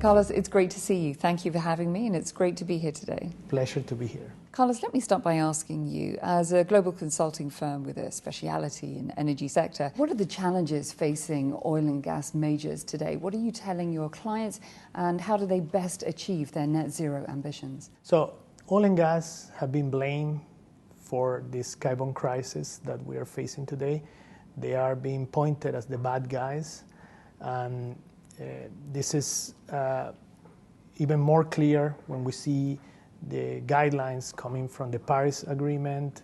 Carlos, it's great to see you. Thank you for having me, and it's great to be here today. Pleasure to be here. Carlos, let me start by asking you, as a global consulting firm with a speciality in the energy sector, what are the challenges facing oil and gas majors today? What are you telling your clients, and how do they best achieve their net zero ambitions? So, oil and gas have been blamed for this carbon crisis that we are facing today. They are being pointed as the bad guys. And this is even more clear when we see the guidelines coming from the Paris Agreement.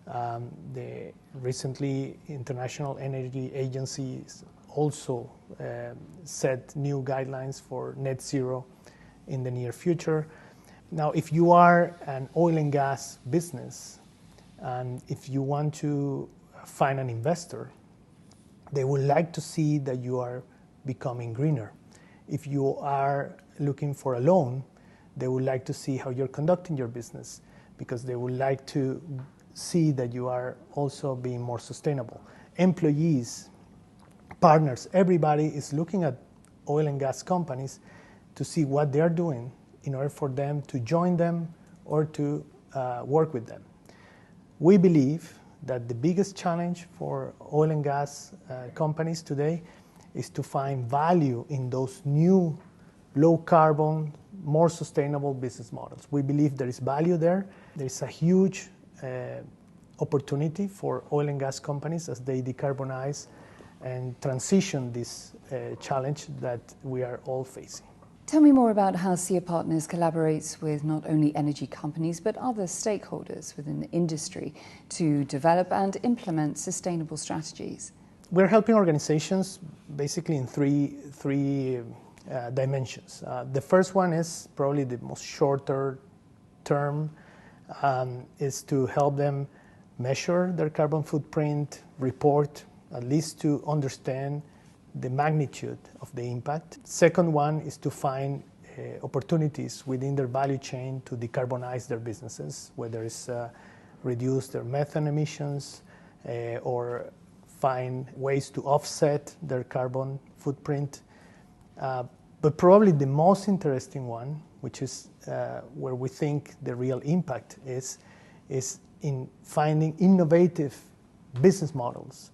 The recently International Energy Agencies also set new guidelines for net zero in the near future. Now, if you are an oil and gas business, and if you want to find an investor, they would like to see that you are becoming greener. If you are looking for a loan, they would like to see how you're conducting your business, because they would like to see that you are also being more sustainable. Employees, partners, everybody is looking at oil and gas companies to see what they're doing in order for them to join them or to work with them. We believe that the biggest challenge for oil and gas companies today is to find value in those new low carbon, more sustainable business models. We believe there is value there. There is a huge opportunity for oil and gas companies as they decarbonize and transition this challenge that we are all facing. Tell me more about how SEA Partners collaborates with not only energy companies but other stakeholders within the industry to develop and implement sustainable strategies. We're helping organizations basically in three dimensions. The first one is probably the most shorter term, is to help them measure their carbon footprint, report, at least to understand the magnitude of the impact. Second one is to find opportunities within their value chain to decarbonize their businesses, whether it's reduce their methane emissions or find ways to offset their carbon footprint. But probably the most interesting one, which is where we think the real impact is in finding innovative business models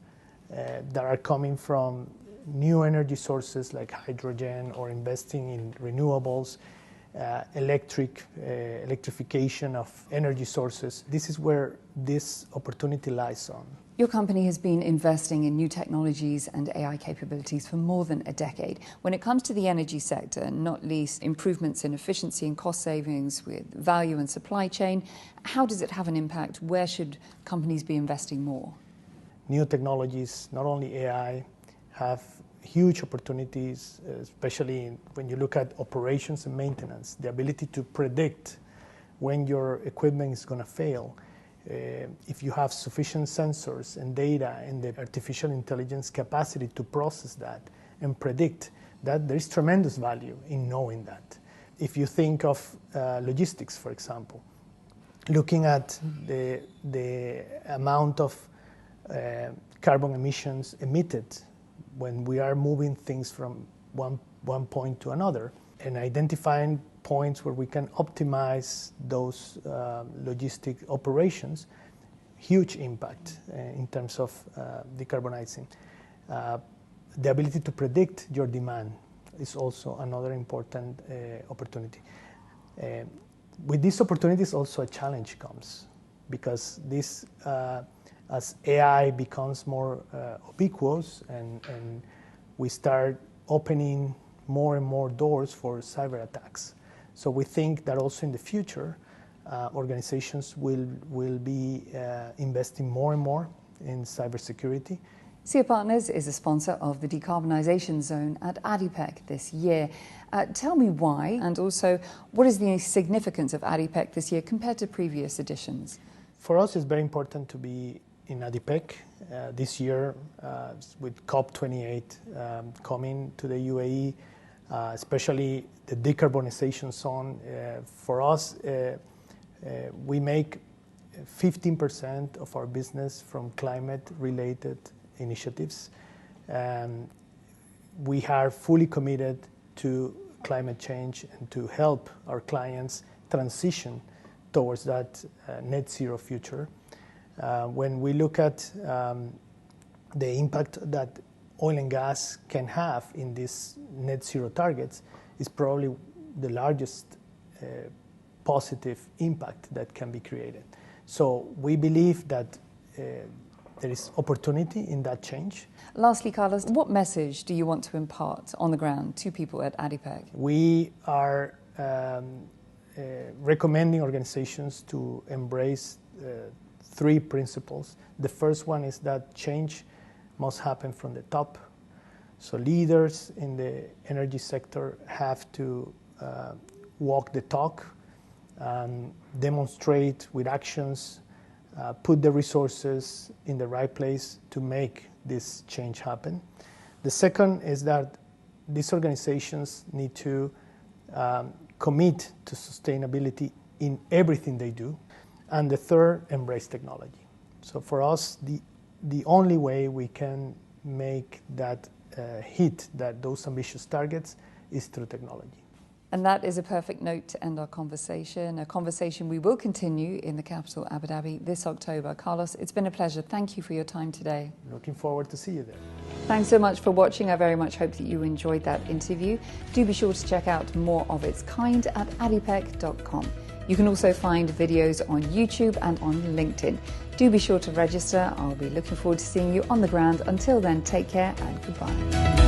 that are coming from new energy sources like hydrogen, or investing in renewables, electrification of energy sources. This is where this opportunity lies on. Your company has been investing in new technologies and AI capabilities for more than a decade. When it comes to the energy sector, not least improvements in efficiency and cost savings with value and supply chain, how does it have an impact? Where should companies be investing more? New technologies, not only AI, have huge opportunities, especially when you look at operations and maintenance, the ability to predict when your equipment is going to fail. If you have sufficient sensors and data and the artificial intelligence capacity to process that and predict that, there is tremendous value in knowing that. If you think of logistics, for example, looking at the amount of carbon emissions emitted when we are moving things from one point to another, and identifying points where we can optimize those logistic operations, huge impact in terms of decarbonizing. The ability to predict your demand is also another important opportunity. With these opportunities also a challenge comes, because this as AI becomes more ubiquitous and we start opening more and more doors for cyber attacks. So we think that also in the future, organizations will be investing more and more in cybersecurity. SEA Partners is a sponsor of the Decarbonisation Zone at ADIPEC this year. Tell me why, and also what is the significance of ADIPEC this year compared to previous editions? For us, it's very important to be in ADIPEC this year with COP28 coming to the UAE, especially the decarbonization zone. For us, we make 15% of our business from climate-related initiatives. We are fully committed to climate change and to help our clients transition towards that net zero future. When we look at the impact that oil and gas can have in these net zero targets, is probably the largest positive impact that can be created. So we believe that there is opportunity in that change. Lastly, Carlos, what message do you want to impart on the ground to people at ADIPEC? We are recommending organizations to embrace 3 principles. The first one is that change must happen from the top. So leaders in the energy sector have to walk the talk and demonstrate with actions, put the resources in the right place to make this change happen. The second is that these organizations need to commit to sustainability in everything they do. And the third, embrace technology. So for us, the only way we can make that hit those ambitious targets is through technology. And that is a perfect note to end our conversation, a conversation we will continue in the capital, Abu Dhabi, this October. Carlos, it's been a pleasure. Thank you for your time today. Looking forward to see you there. Thanks so much for watching. I very much hope that you enjoyed that interview. Do be sure to check out more of its kind at adipec.com. You can also find videos on YouTube and on LinkedIn. Do be sure to register. I'll be looking forward to seeing you on the ground. Until then, take care and goodbye.